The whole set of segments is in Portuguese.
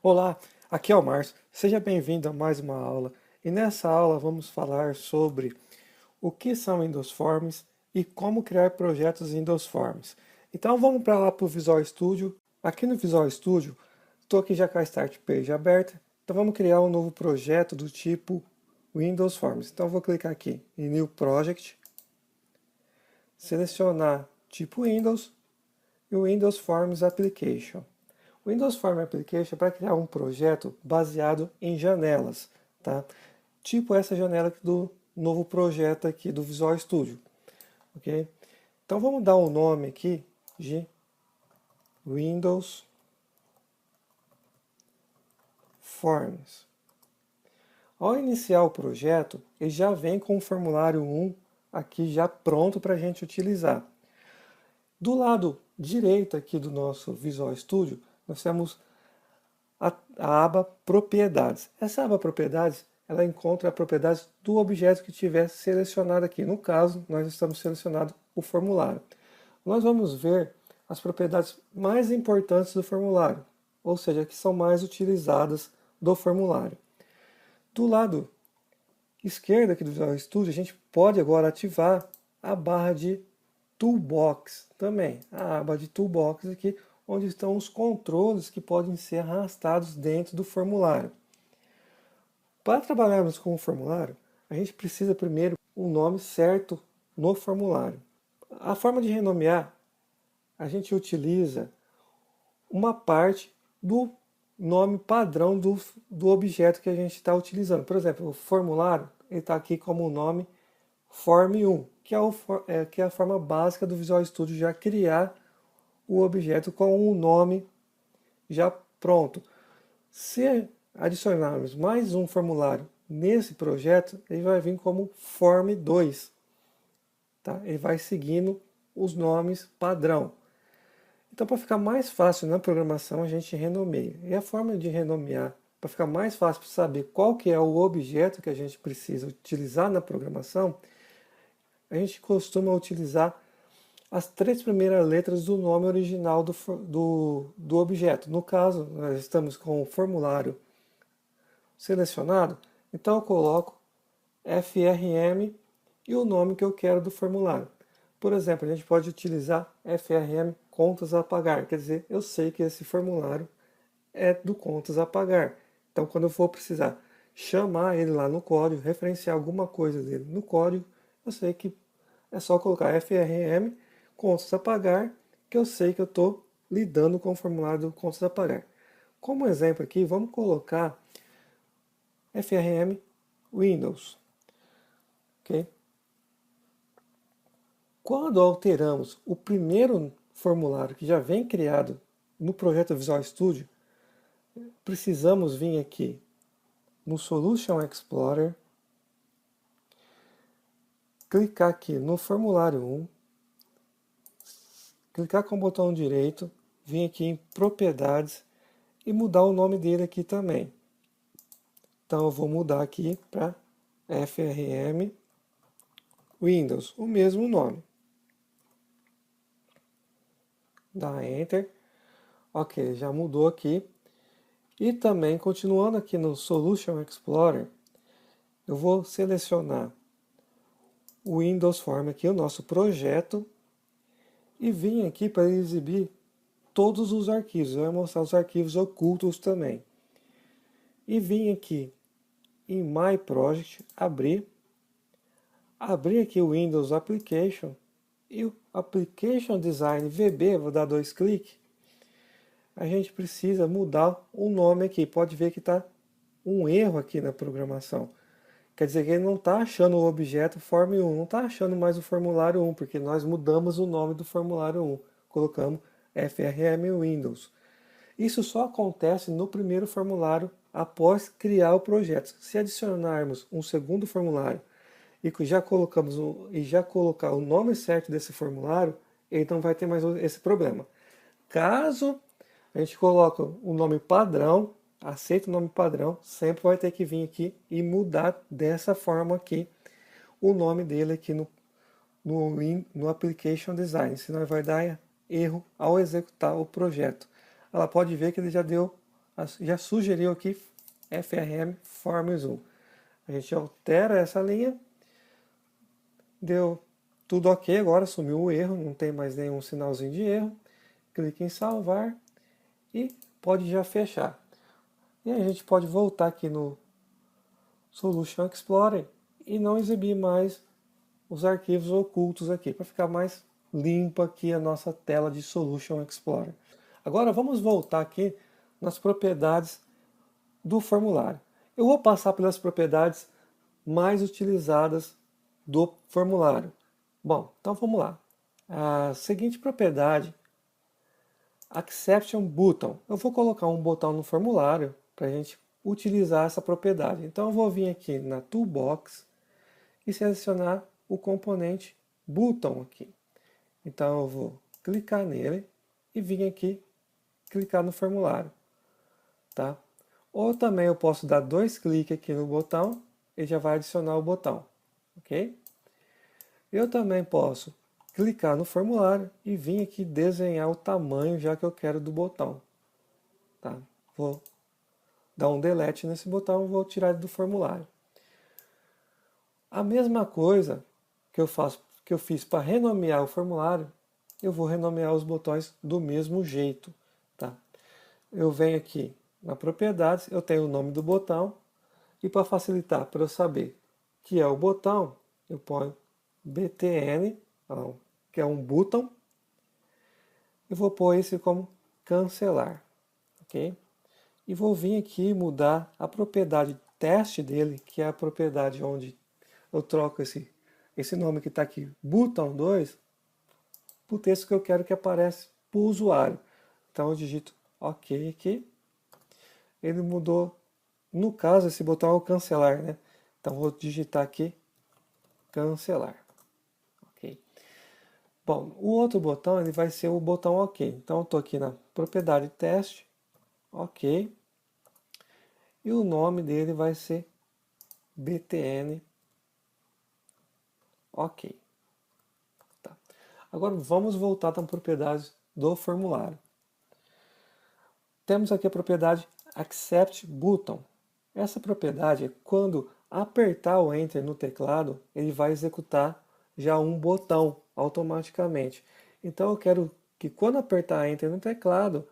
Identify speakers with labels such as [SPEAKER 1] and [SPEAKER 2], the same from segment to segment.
[SPEAKER 1] Olá, aqui é o Márcio. Seja bem-vindo a mais uma aula. E nessa aula vamos falar sobre o que são Windows Forms e como criar projetos em Windows Forms. Então vamos para lá para o Visual Studio. Aqui no Visual Studio, estou aqui já com a Start Page aberta. Então vamos criar um novo projeto do tipo Windows Forms. Então eu vou clicar aqui em New Project, selecionar tipo Windows e o Windows Forms Application. O Windows Form Application é para criar um projeto baseado em janelas, tá? Tipo essa janela aqui do novo projeto aqui do Visual Studio, ok? Então vamos dar um nome aqui de Windows Forms. Ao iniciar o projeto, ele já vem com o formulário 1 aqui já pronto para a gente utilizar. Do lado direito aqui do nosso Visual Studio, nós temos a aba Propriedades. Essa aba Propriedades, ela encontra a propriedade do objeto que tiver selecionado aqui. No caso, nós estamos selecionando o formulário. Nós vamos ver as propriedades mais importantes do formulário, ou seja, que são mais utilizadas do formulário. Do lado esquerdo aqui do Visual Studio, a gente pode agora ativar a barra de Toolbox também. A aba de Toolbox aqui, onde estão os controles que podem ser arrastados dentro do formulário. Para trabalharmos com o formulário, a gente precisa primeiro um nome certo no formulário. A forma de renomear, a gente utiliza uma parte do nome padrão do objeto que a gente está utilizando. Por exemplo, o formulário está aqui como o nome Form1, que é a forma básica do Visual Studio já criar o objeto com o nome já pronto. Se adicionarmos mais um formulário nesse projeto, ele vai vir como Form2. Tá? Ele vai seguindo os nomes padrão. Então, para ficar mais fácil na programação, a gente renomeia. E a forma de renomear, para ficar mais fácil para saber qual que é o objeto que a gente precisa utilizar na programação, a gente costuma utilizar as 3 primeiras letras do nome original do objeto. No caso, nós estamos com o formulário selecionado, então eu coloco FRM e o nome que eu quero do formulário. Por exemplo, a gente pode utilizar FRM contas a pagar, quer dizer, eu sei que esse formulário é do contas a pagar. Então, quando eu for precisar chamar ele lá no código, referenciar alguma coisa dele no código, eu sei que é só colocar FRM contas a pagar, que eu sei que eu estou lidando com o formulário do contas a pagar. Como exemplo aqui, vamos colocar FRM Windows. Okay? Quando alteramos o primeiro formulário que já vem criado no projeto Visual Studio, precisamos vir aqui no Solution Explorer, clicar aqui no formulário 1, clicar com o botão direito, vir aqui em Propriedades e mudar o nome dele aqui também. Então eu vou mudar aqui para FRM Windows, o mesmo nome. Dá Enter. Ok, já mudou aqui. E também, continuando aqui no Solution Explorer, eu vou selecionar o Windows Form aqui, o nosso projeto, e vim aqui para exibir todos os arquivos. Eu vou mostrar os arquivos ocultos também. E vim aqui em My Project, abrir aqui o Windows Application e o Application Design VB, vou dar 2 cliques. A gente precisa mudar o nome aqui. Pode ver que está um erro aqui na programação. Quer dizer que ele não está achando o objeto Form1, não está achando mais o formulário 1, porque nós mudamos o nome do formulário 1. Colocamos FRM Windows. Isso só acontece no primeiro formulário após criar o projeto. Se adicionarmos um segundo formulário e já colocar o nome certo desse formulário, ele não vai ter mais esse problema. Caso a gente coloca o nome padrão, aceita o nome padrão, sempre vai ter que vir aqui e mudar dessa forma aqui o nome dele aqui no Application Design, senão vai dar erro ao executar o projeto. Ela pode ver que ele já deu já sugeriu aqui FRM Form Zoom. A gente altera essa linha, deu tudo ok, agora sumiu o erro, não tem mais nenhum sinalzinho de erro. Clique em salvar e pode já fechar. E a gente pode voltar aqui no Solution Explorer e não exibir mais os arquivos ocultos aqui, para ficar mais limpa aqui a nossa tela de Solution Explorer. Agora vamos voltar aqui nas propriedades do formulário. Eu vou passar pelas propriedades mais utilizadas do formulário. Bom, então vamos lá. A seguinte propriedade, Exception Button. Eu vou colocar um botão no formulário para a gente utilizar essa propriedade. Então eu vou vir aqui na Toolbox e selecionar o componente Button aqui. Então eu vou clicar nele e vir aqui clicar no formulário. Tá? Ou também eu posso dar 2 cliques aqui no botão e já vai adicionar o botão. Ok? Eu também posso clicar no formulário e vir aqui desenhar o tamanho já que eu quero do botão. Tá? Vou dar um delete nesse botão e vou tirar ele do formulário. A mesma coisa que eu fiz para renomear o formulário, eu vou renomear os botões do mesmo jeito. Tá? Eu venho aqui na propriedades, eu tenho o nome do botão e para facilitar para eu saber que é o botão, eu ponho btn, que é um button, e vou pôr esse como cancelar, ok? E vou vir aqui mudar a propriedade teste dele, que é a propriedade onde eu troco esse nome que está aqui, button2, para o texto que eu quero que apareça para o usuário. Então eu digito OK aqui, ele mudou, no caso esse botão é o cancelar, né? Então vou digitar aqui cancelar. Bom, o outro botão ele vai ser o botão OK. Então eu estou aqui na propriedade teste, OK, e o nome dele vai ser btn OK. Tá. Agora vamos voltar para a propriedade do formulário. Temos aqui a propriedade Accept Button. Essa propriedade é quando apertar o Enter no teclado, ele vai executar já um botão automaticamente. Então eu quero que quando apertar Enter no teclado,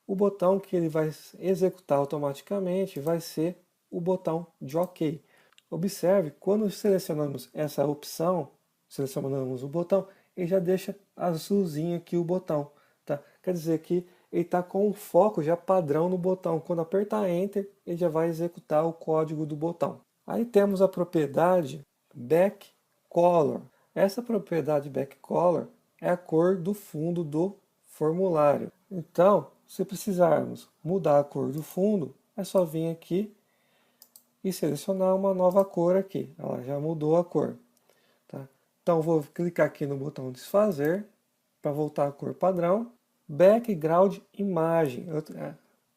[SPEAKER 1] o botão que ele vai executar automaticamente vai ser o botão de OK. Observe, quando selecionamos essa opção, selecionamos o botão, ele já deixa azulzinho aqui o botão. Tá? Quer dizer que ele está com o foco já padrão no botão. Quando apertar Enter, ele já vai executar o código do botão. Aí temos a propriedade Backcolor. Essa propriedade Backcolor é a cor do fundo do formulário. Então, se precisarmos mudar a cor do fundo, é só vir aqui e selecionar uma nova cor aqui. Ela já mudou a cor. Tá? Então, vou clicar aqui no botão desfazer para voltar à cor padrão. Background imagem.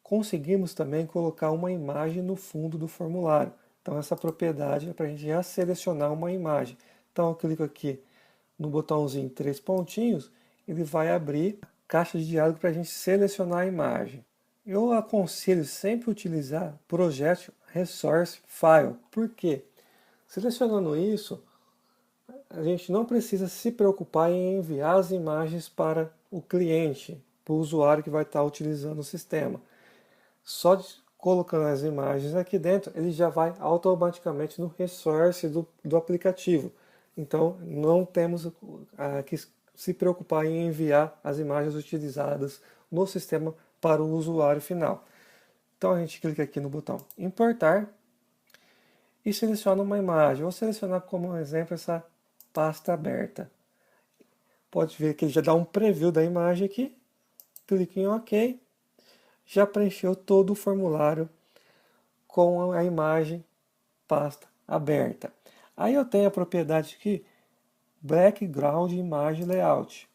[SPEAKER 1] Conseguimos também colocar uma imagem no fundo do formulário. Então essa propriedade é para a gente já selecionar uma imagem. Então eu clico aqui no botãozinho 3 pontinhos, ele vai abrir a caixa de diálogo para a gente selecionar a imagem. Eu aconselho sempre utilizar Project Resource File. Por quê? Selecionando isso, a gente não precisa se preocupar em enviar as imagens para o cliente, para o usuário que vai estar utilizando o sistema. Só colocando as imagens aqui dentro, ele já vai automaticamente no resource do aplicativo. Então, não temos que se preocupar em enviar as imagens utilizadas no sistema para o usuário final. Então, a gente clica aqui no botão Importar e seleciona uma imagem. Vou selecionar como exemplo essa pasta aberta. Pode ver que ele já dá um preview da imagem aqui. Clique em OK. Já preencheu todo o formulário com a imagem pasta aberta. Aí eu tenho a propriedade aqui, Background Image Layout.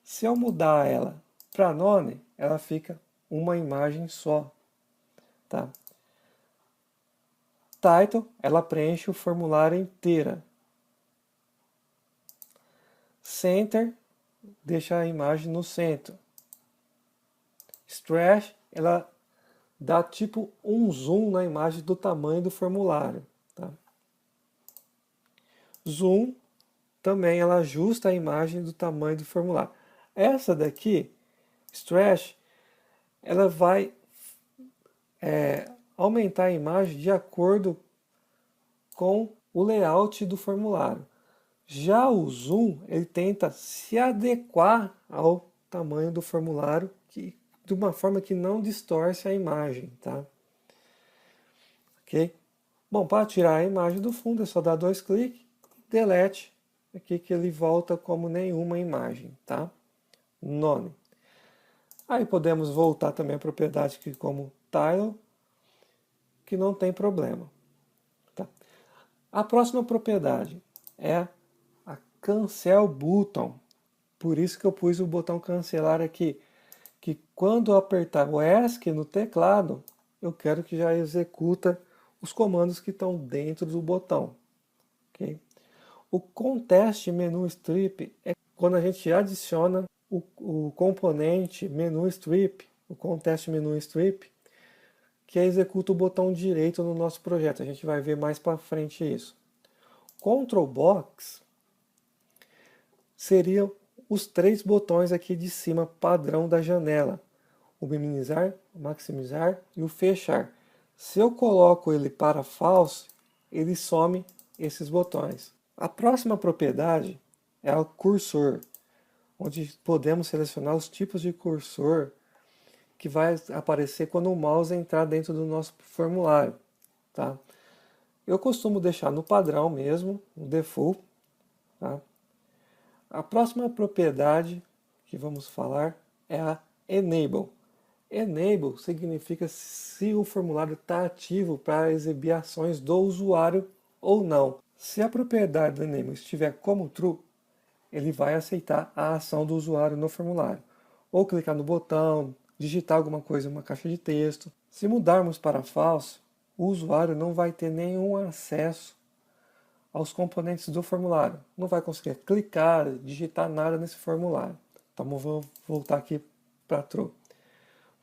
[SPEAKER 1] Se eu mudar ela para None, ela fica uma imagem só. Tá? Title, ela preenche o formulário inteira. Center, deixa a imagem no centro. Stretch, ela dá tipo um zoom na imagem do tamanho do formulário. Tá? Zoom também ela ajusta a imagem do tamanho do formulário. Essa daqui, Stretch, ela vai aumentar a imagem de acordo com o layout do formulário. Já o zoom, ele tenta se adequar ao tamanho do formulário de uma forma que não distorce a imagem, tá? Ok? Bom, para tirar a imagem do fundo é só dar 2 cliques, delete, aqui que ele volta como nenhuma imagem, tá? None. Aí podemos voltar também a propriedade aqui como tile, que não tem problema. Tá? A próxima propriedade é a cancel button. Por isso que eu pus o botão cancelar aqui, que quando eu apertar o ESC no teclado, eu quero que já executa os comandos que estão dentro do botão. Okay? O contest menu strip é quando a gente adiciona o componente menu strip, o contest menu strip, que executa o botão direito no nosso projeto. A gente vai ver mais para frente isso. Control Box seriam os 3 botões aqui de cima padrão da janela. O minimizar, o maximizar e o fechar. Se eu coloco ele para false, ele some esses botões. A próxima propriedade é o cursor, onde podemos selecionar os tipos de cursor que vai aparecer quando o mouse entrar dentro do nosso formulário. Tá? Eu costumo deixar no padrão mesmo, no default. Tá? A próxima propriedade que vamos falar é a Enable. Enable significa se o formulário está ativo para exibir ações do usuário ou não. Se a propriedade do Enable estiver como true, ele vai aceitar a ação do usuário no formulário. Ou clicar no botão, digitar alguma coisa em uma caixa de texto. Se mudarmos para false, o usuário não vai ter nenhum acesso aos componentes do formulário. Não vai conseguir clicar, digitar nada nesse formulário. Então vou voltar aqui para true.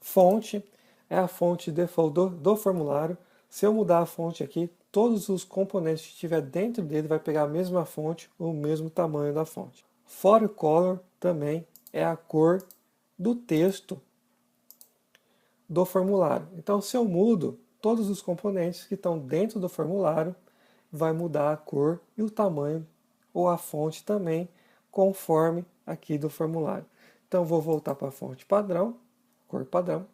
[SPEAKER 1] Fonte é a fonte default do formulário. Se eu mudar a fonte aqui, todos os componentes que estiver dentro dele vai pegar a mesma fonte, o mesmo tamanho da fonte. For color também é a cor do texto do formulário. Então, se eu mudo, todos os componentes que estão dentro do formulário vai mudar a cor e o tamanho ou a fonte também, conforme aqui do formulário. Então, vou voltar para a fonte padrão, cor padrão.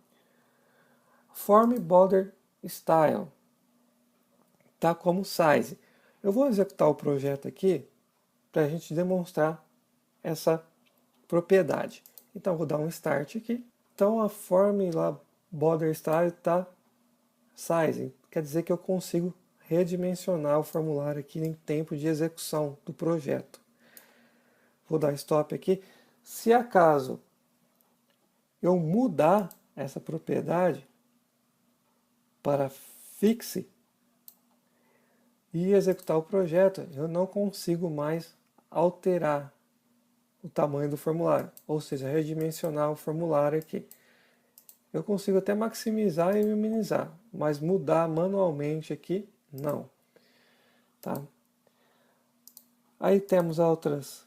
[SPEAKER 1] Form Border Style tá como size. Eu vou executar o projeto aqui para a gente demonstrar essa propriedade. Então, vou dar um start aqui. Então, a form lá, border style está size. Quer dizer que eu consigo redimensionar o formulário aqui em tempo de execução do projeto. Vou dar stop aqui. Se acaso eu mudar essa propriedade para fixe e executar o projeto, eu não consigo mais alterar o tamanho do formulário, ou seja, redimensionar o formulário aqui. Eu consigo até maximizar e minimizar, mas mudar manualmente aqui, não. Tá? Aí temos as outras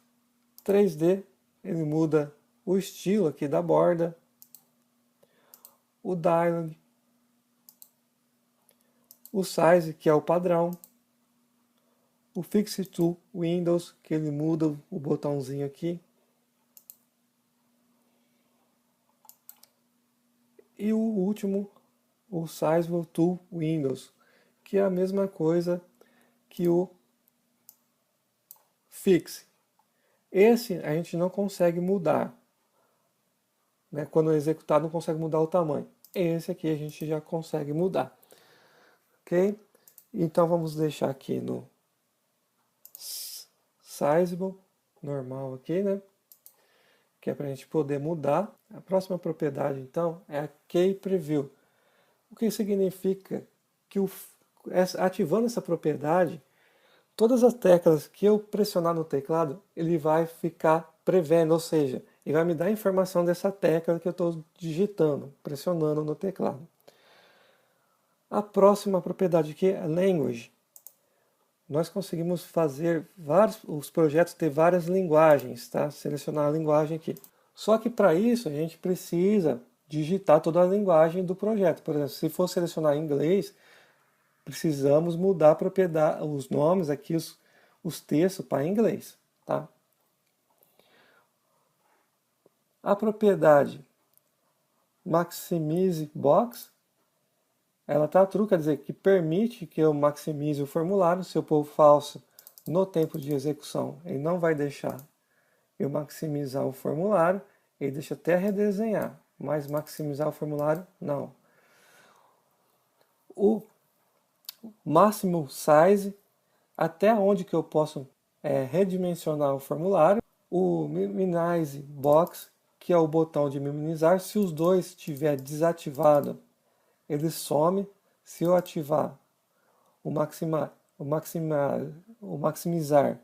[SPEAKER 1] 3D, ele muda o estilo aqui da borda, o dialog, o size, que é o padrão, o Fix to Windows, que ele muda o botãozinho aqui, e o último, o Size to Windows, que é a mesma coisa que o Fix. Esse a gente não consegue mudar, né? Quando é executado não consegue mudar o tamanho. Esse aqui a gente já consegue mudar. Ok? Então vamos deixar aqui no Sizable, normal aqui, né? Que é para a gente poder mudar. A próxima propriedade, então, é a Key Preview. O que significa que ativando essa propriedade, todas as teclas que eu pressionar no teclado, ele vai ficar prevendo, ou seja, ele vai me dar a informação dessa tecla que eu estou digitando, pressionando no teclado. A próxima propriedade aqui é Language. Nós conseguimos fazer os projetos ter várias linguagens, tá? Selecionar a linguagem aqui. Só que para isso a gente precisa digitar toda a linguagem do projeto. Por exemplo, se for selecionar em inglês, precisamos mudar a propriedade, os nomes aqui, os textos para inglês, tá? A propriedade Maximize Box, ela está true, quer dizer que permite que eu maximize o formulário. Se eu pôr falso no tempo de execução, ele não vai deixar eu maximizar o formulário, ele deixa até redesenhar, mas maximizar o formulário, não. O máximo size, até onde que eu posso redimensionar o formulário. O Minimize Box, que é o botão de minimizar, se os dois estiver desativado, ele some. Se eu ativar o maximizar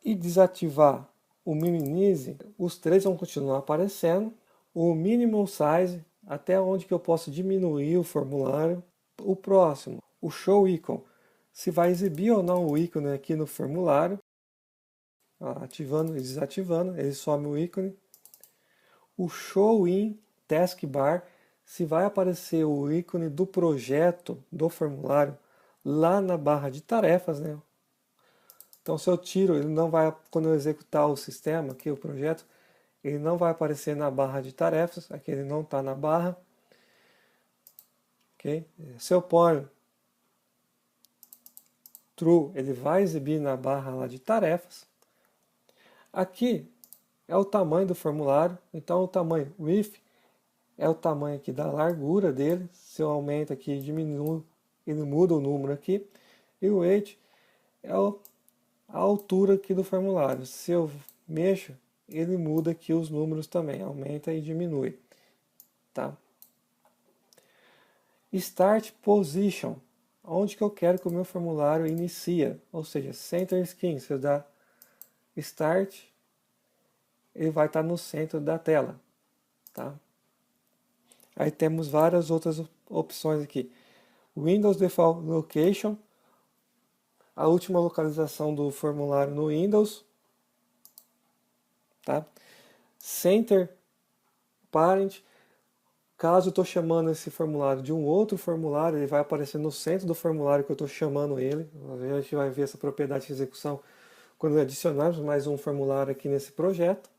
[SPEAKER 1] e desativar o minimize, os três vão continuar aparecendo. O minimum size, até onde que eu posso diminuir o formulário. O próximo, o show icon, se vai exibir ou não o ícone aqui no formulário. Ativando e desativando, ele some o ícone. O show in taskbar, se vai aparecer o ícone do projeto, do formulário, lá na barra de tarefas, né? Então, se eu tiro, ele não vai, quando eu executar o sistema aqui, o projeto, ele não vai aparecer na barra de tarefas, aqui ele não está na barra. Okay? Se eu pôr true, ele vai exibir na barra lá de tarefas. Aqui é o tamanho do formulário, então o tamanho width é o tamanho aqui da largura dele. Se eu aumento aqui e diminuo, ele muda o número aqui. E o weight é a altura aqui do formulário. Se eu mexo, ele muda aqui os números também, aumenta e diminui. Tá? Start Position, onde que eu quero que o meu formulário inicia, ou seja, Center Skin. Se eu dar Start, ele vai estar no centro da tela. Tá? Aí temos várias outras opções aqui. Windows Default Location, a última localização do formulário no Windows. Tá? Center Parent, caso eu estou chamando esse formulário de um outro formulário, ele vai aparecer no centro do formulário que eu estou chamando ele. A gente vai ver essa propriedade de execução quando adicionarmos mais um formulário aqui nesse projeto.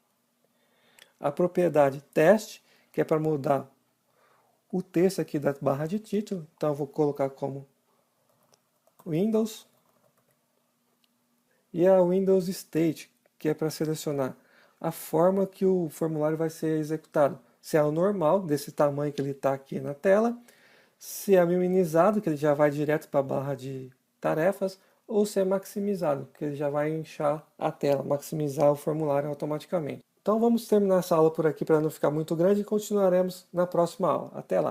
[SPEAKER 1] A propriedade Teste, que é para mudar o texto aqui da barra de título, então eu vou colocar como Windows. E a Windows State, que é para selecionar a forma que o formulário vai ser executado. Se é o normal, desse tamanho que ele está aqui na tela, se é minimizado, que ele já vai direto para a barra de tarefas, ou se é maximizado, que ele já vai inchar a tela, maximizar o formulário automaticamente. Então vamos terminar essa aula por aqui para não ficar muito grande e continuaremos na próxima aula. Até lá!